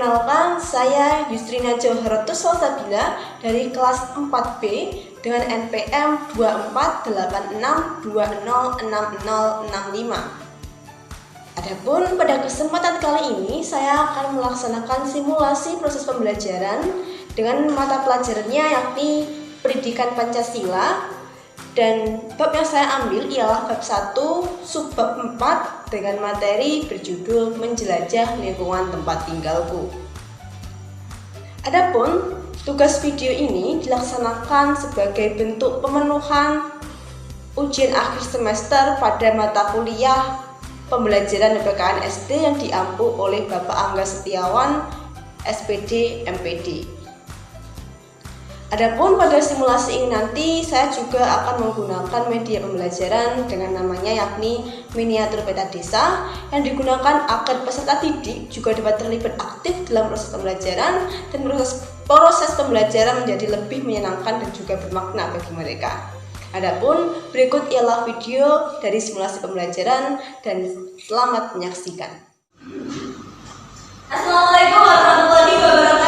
Perkenalkan, saya Yusrina Joharatus Salsabila dari kelas 4B dengan NPM 248620606065. Adapun pada kesempatan kali ini saya akan melaksanakan simulasi proses pembelajaran dengan mata pelajarannya yakni Pendidikan Pancasila, dan bab yang saya ambil ialah bab 1 subbab 4 dengan materi berjudul Menjelajah Lingkungan Tempat Tinggalku. Adapun tugas video ini dilaksanakan sebagai bentuk pemenuhan ujian akhir semester pada mata kuliah pembelajaran PPKN SD yang diampu oleh Bapak Angga Setiawan, SPD, MPD. Adapun pada simulasi ini nanti saya juga akan menggunakan media pembelajaran dengan namanya yakni miniatur peta desa yang digunakan agar peserta didik juga dapat terlibat aktif dalam proses pembelajaran dan proses pembelajaran menjadi lebih menyenangkan dan juga bermakna bagi mereka. Adapun berikut ialah video dari simulasi pembelajaran dan selamat menyaksikan. Assalamualaikum warahmatullahi wabarakatuh.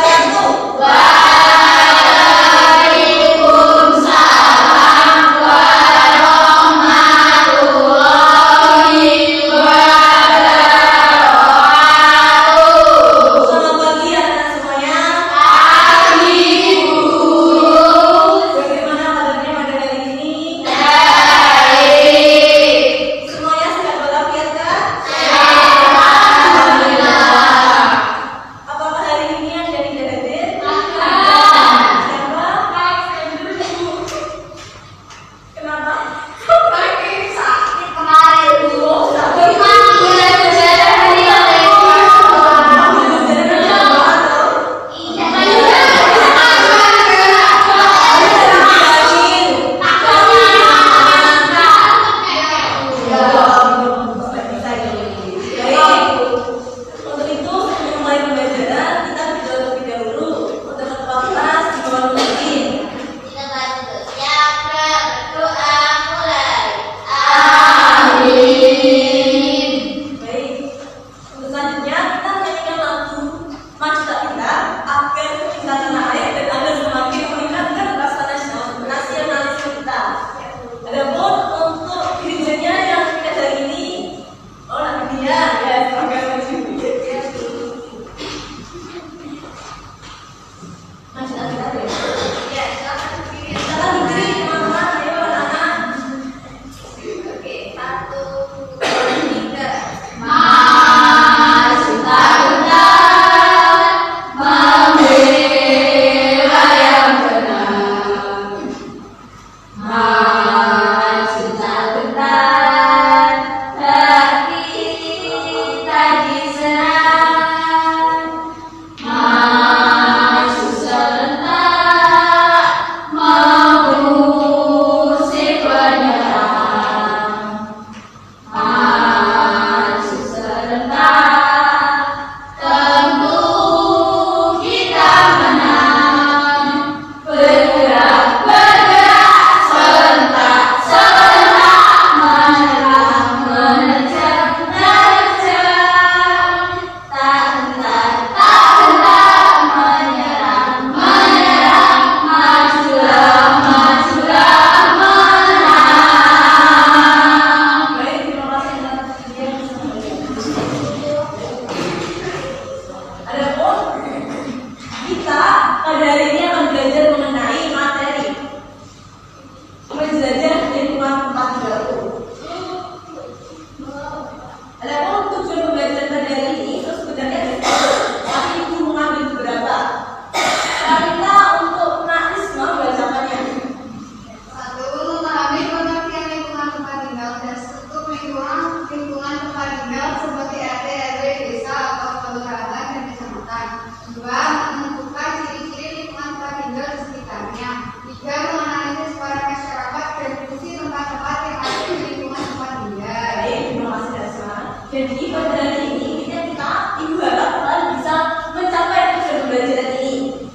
Jadi pada hari ini kita ibu harap kalian bisa mencapai tujuan pembelajaran ini.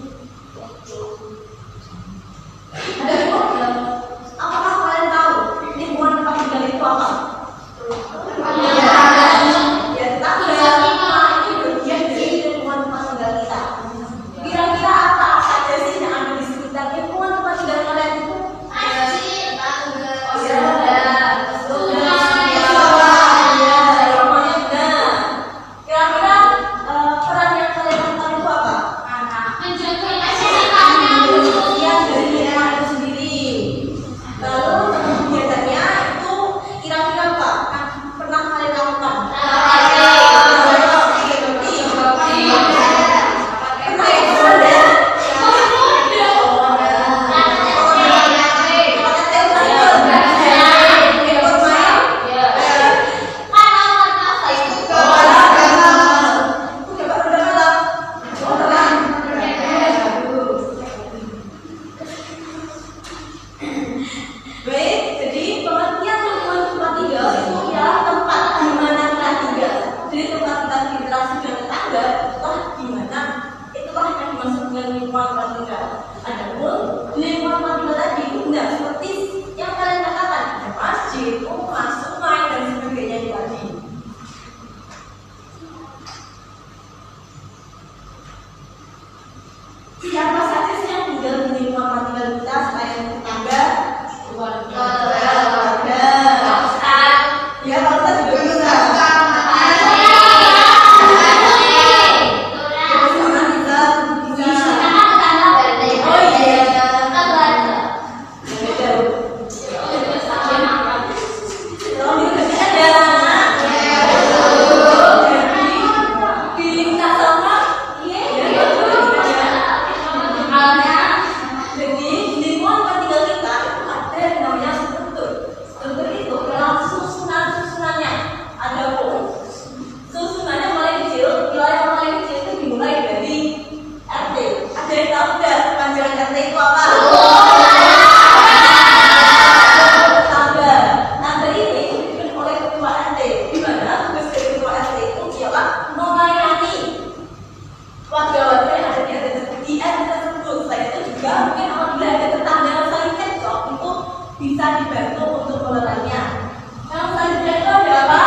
Ada problem? Apakah kalian tahu lingkungan tempat tinggal itu apa? Ya, tapi ini bagian dari lingkungan tempat tinggal bisa dibantu untuk mengelolanya. Yang selanjutnya itu ada apa?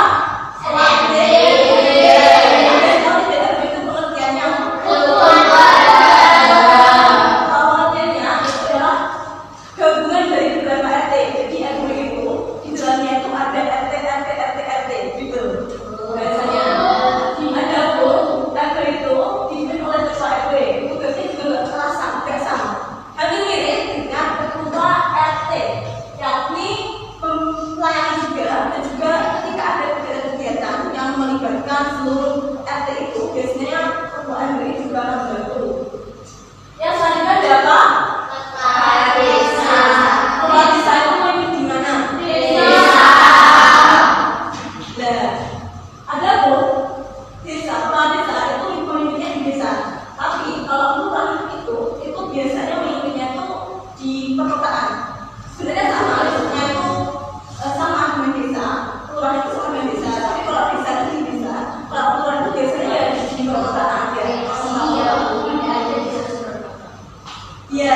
Seluruh RT itu biasanya ketua RW juga akan membantu. Yang selanjutnya ada apa? Kepala desa. Kepala desa itu main di mana? Desa. Nah, ada pun desa, kepala desa itu memimpinnya di desa. Tapi kalau kelurahan itu biasanya memimpinnya itu di perkotaan. Sebenarnya sama, maksudnya itu sama dengan desa. Kelurahan itu sama dengan desa. Tapi kalau desa itu di desa. Kalau kelurahan itu biasanya ya di perkotaan ya. Ya,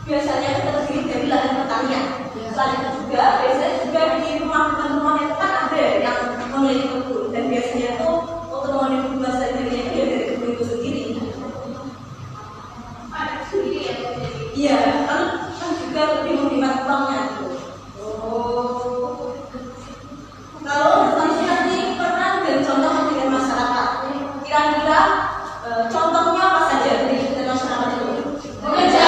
biasanya itu terdiri dari ladang pertanian. Selain itu juga biasanya juga di rumah teman-teman itu kan ada yang memiliki kebun dan biasanya itu untuk memenuhi kebutuhan sehari-harinya itu dari kebun itu sendiri. Ada sendiri ya? Iya, kan juga lebih menghemat uangnya. Kalau selanjutnya nanti pernah dan contoh dengan masyarakat. Kira-kira contohnya apa saja dari masyarakat itu? Ketika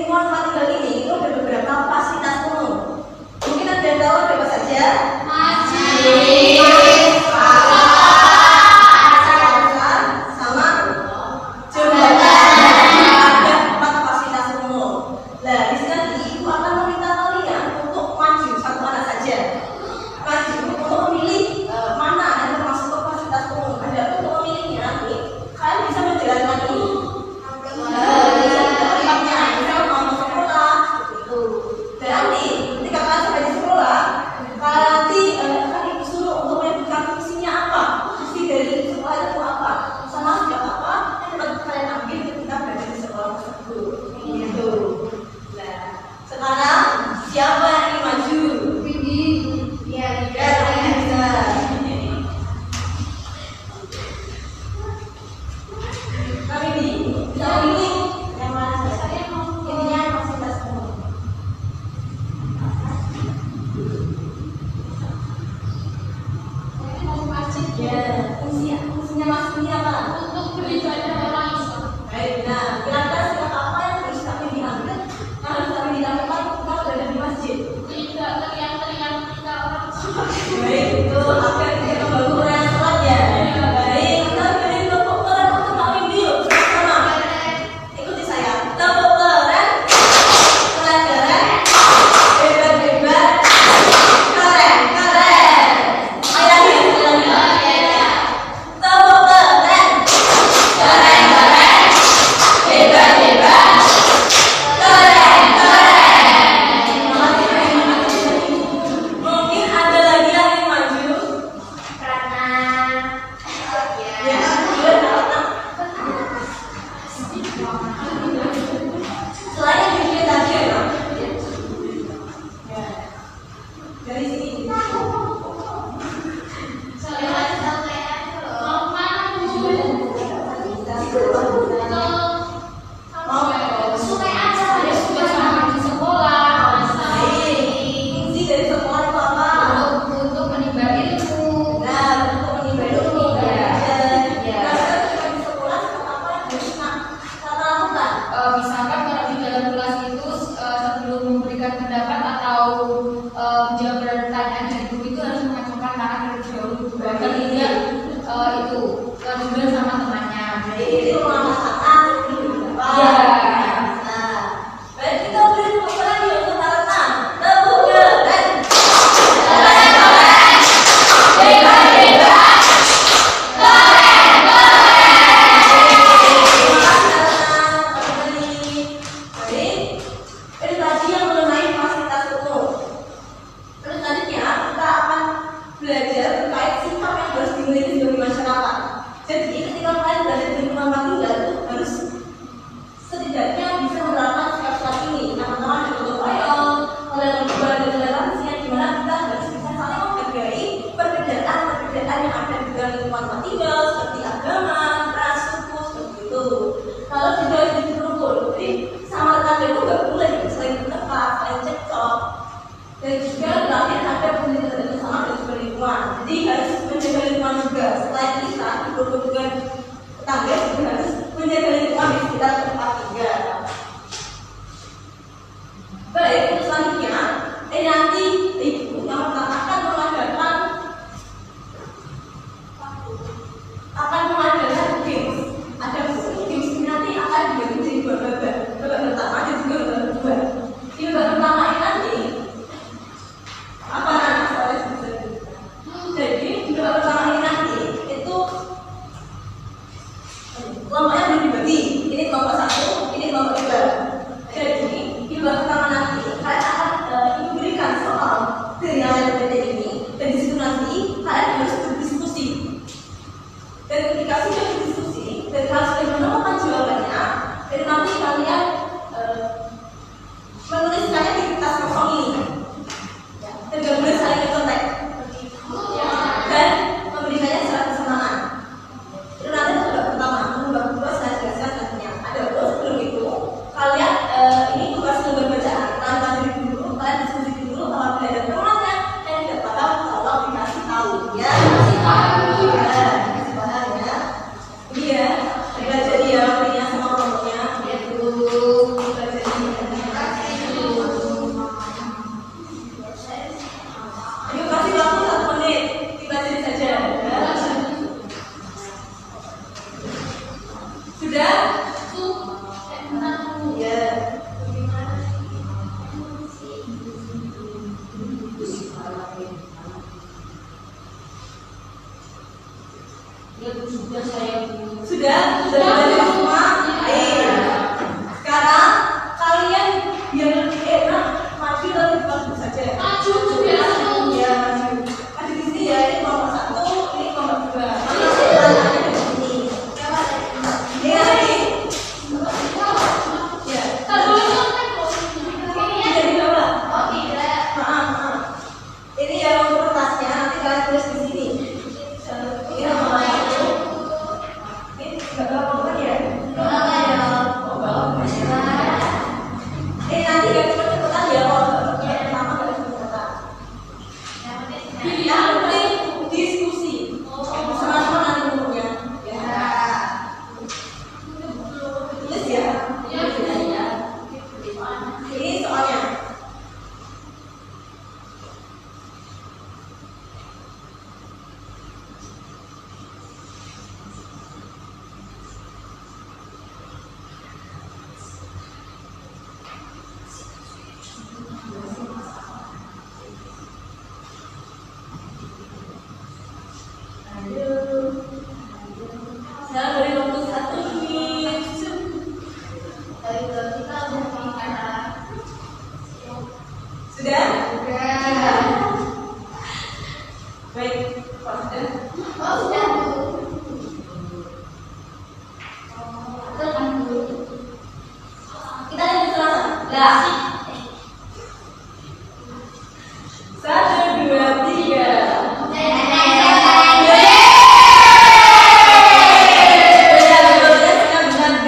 lingkungan tempat tinggal ini itu ada beberapa fasilitas umum. Mungkin ada yang tahu apa saja? Fungsinya maksudnya apa? Untuk beribadah orang Islam. Baik, nah kira-kira sikap apa yang harus kami diambil, yang harus kami dilakukan ketika berada di masjid? Tidak teriak-teriak kita orang Islam. Baik, itu agar tidak mengganggu orang yang sholat ya. Baik, kita beri tepuk tangan untuk kami yuk. Sama, ikuti saya. Tepuk tangan, keren, hebat, keren. Ya. Sudah belajar semua? Baik. Sekarang kalian biar lebih enak maju atau di depan saja. Maju. Ya, maju. Maju di sini ya. Ini kelompok 1, ini kelompok 2. Mana di sini? Ini lagi. Ya. Jadi berapa? Maaf. Ini yang kertasnya nanti kalian tulis di sini. Ini nomor 1. Ini enggak apa-apa ya? Nanti gak cepet-cepetan ya kalau pertama gak cepet-cepetan. Yang penting diskusi. Sama-sama nanti umurnya. Ya. Tulis ya. Ini soalnya. Saya beri waktu 1 menit. Sudah? Baik, Pak sudah? Kita lanjut selasa. 1, 2, 3.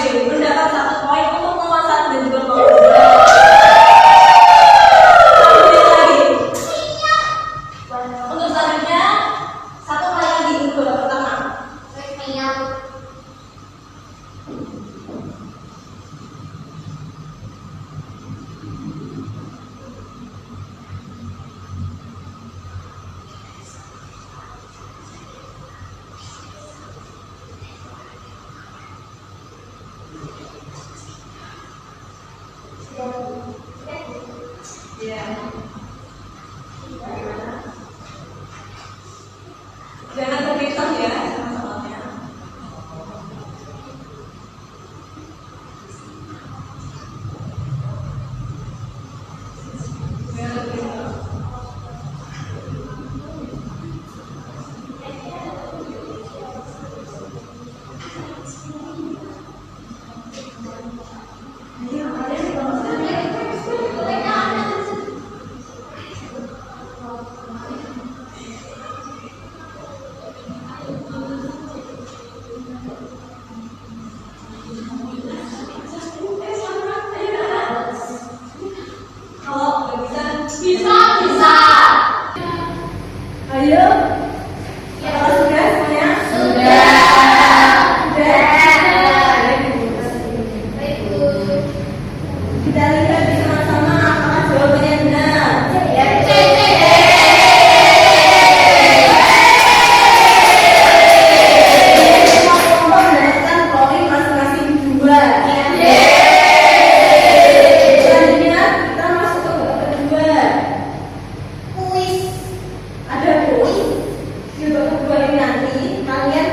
Mendapat 1 poin untuk nomor 1 dan juga nomor 2. Untuk selanjutnya 1 kali lagi untuk babak pertama. Ya. Jangan terpisah ya sama-samanya. Jangan terpisah. Kalau nggak bisa. Ayo. Kalau sudah semuanya? Sudah. Kita lihat bersama-sama apakah jawabannya benar. Kelompok mendapatkan poin masing-masing 2. Selanjutnya kita masuk ke babak kedua. Ada kuis. Di babak kedua ini nanti kalian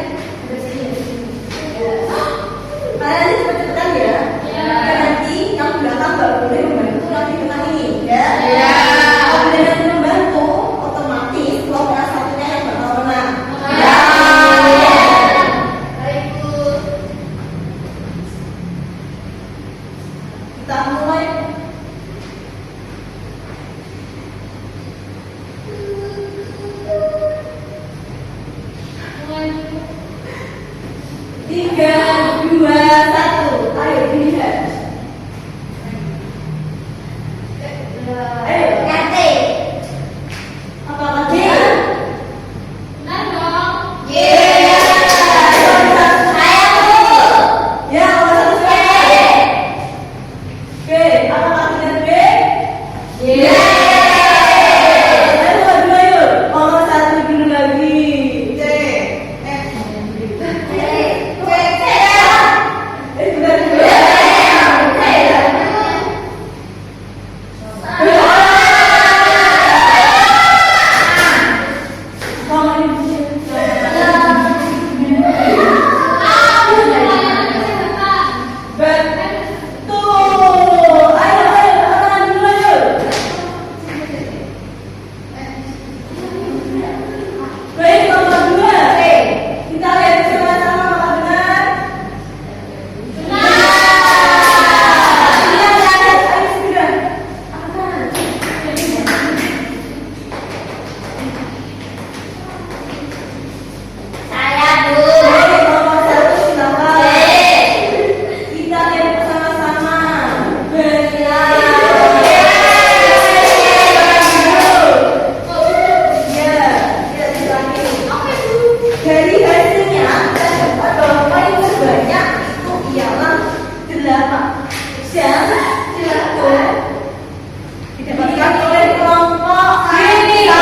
kalian cepet-cepetan ya. Dan nanti yang belakang baru boleh membantu lagi tentang ini ya. Kalau yang membantu otomatis kelompok satunya yang bakal menang. Kita mulai. Tiga, 2, 1. Ayo dilihat. Ayo. Apa lagi? Ya, nomor 1 sekarang. Oke, apa 8 jam dilakukan didapatkan oleh kelompok A1.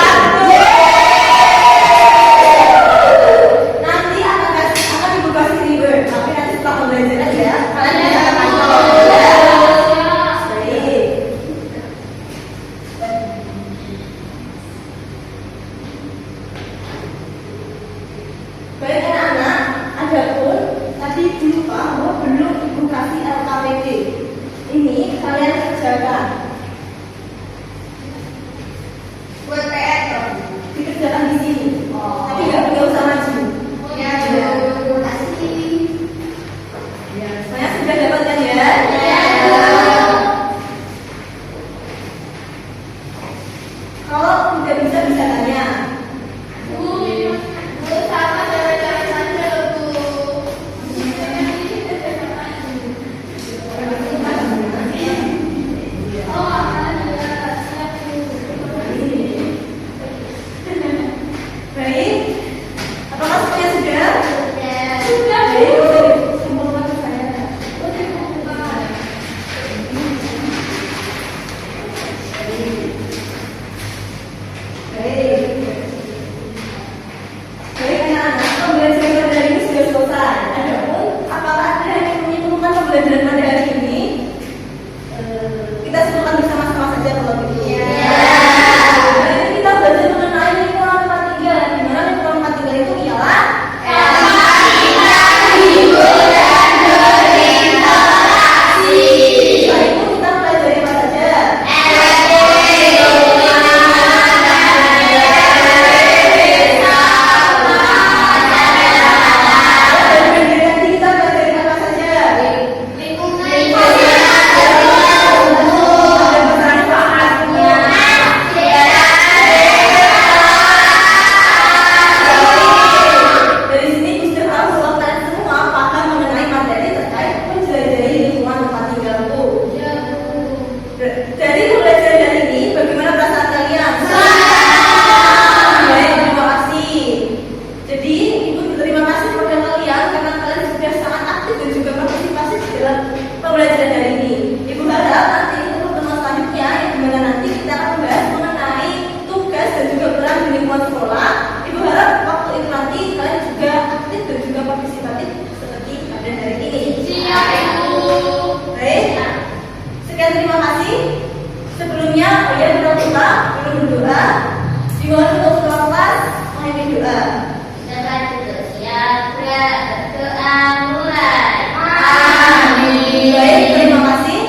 Nanti akan dibuka reward, tapi nanti setelah pembelajaran ya. Kalian tidak akan tahu. Baik anak-anak, adapun tadi lupa bahwa belum ibu kasih LKPD. Ini kalian kerjakan. Buat PR dong. Dikerjakan di sini. Tapi nggak usah maju. Ya, terima kasih. Ya, saya sudah dapatkan ya. Kalau tidak bisa tanya. Pembelajaran pada hari ini kita sebutkan bersama-sama saja kalau begitu. Hari ini kita belajar mengenai lingkungan tempat tinggal. Di mana lingkungan tempat tinggal itu ialah setelah itu kita pelajari apa saja? Dari pembelajaran hari ini, bagaimana perasaan kalian? Baik, terima kasih. Jadi, Ibu berterima kasih kepada kalian karena kalian sudah sangat aktif dan juga partisipasi dalam pembelajaran hari ini. Ibu harap nanti untuk pertemuan selanjutnya, yang dimana nanti kita akan membahas mengenai tugas dan juga peran di lingkungan sekolah. Ibu harap waktu itu nanti kalian juga aktif dan juga partisipatif seperti pada hari ini. Siap, Ibu. Baik. Sekian, terima kasih. Sebelumnya, belum berdoa. Dimohon untuk kelas menghadiri doa. Doa mulai. Amin. Baik, terima kasih.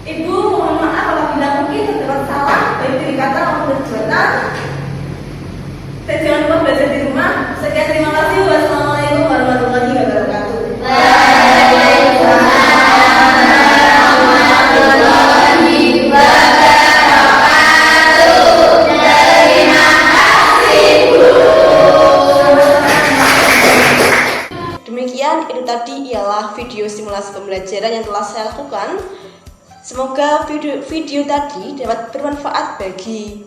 Ibu mohon maaf apabila mungkin terdapat salah baik dari kata maupun perbuatan. Dan jangan lupa belajar di rumah. Sekian, terima kasih. Wassalamualaikum warahmatullahi wabarakatuh. Demikian, itu tadi ialah video simulasi pembelajaran yang telah saya lakukan. Semoga video tadi dapat bermanfaat bagi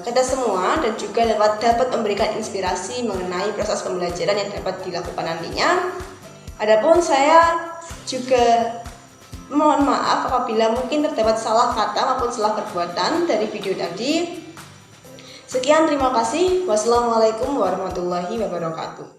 kita semua dan juga dapat memberikan inspirasi mengenai proses pembelajaran yang dapat dilakukan nantinya. Adapun saya juga mohon maaf apabila mungkin terdapat salah kata maupun salah perbuatan dari video tadi. Sekian, terima kasih. Wassalamualaikum warahmatullahi wabarakatuh.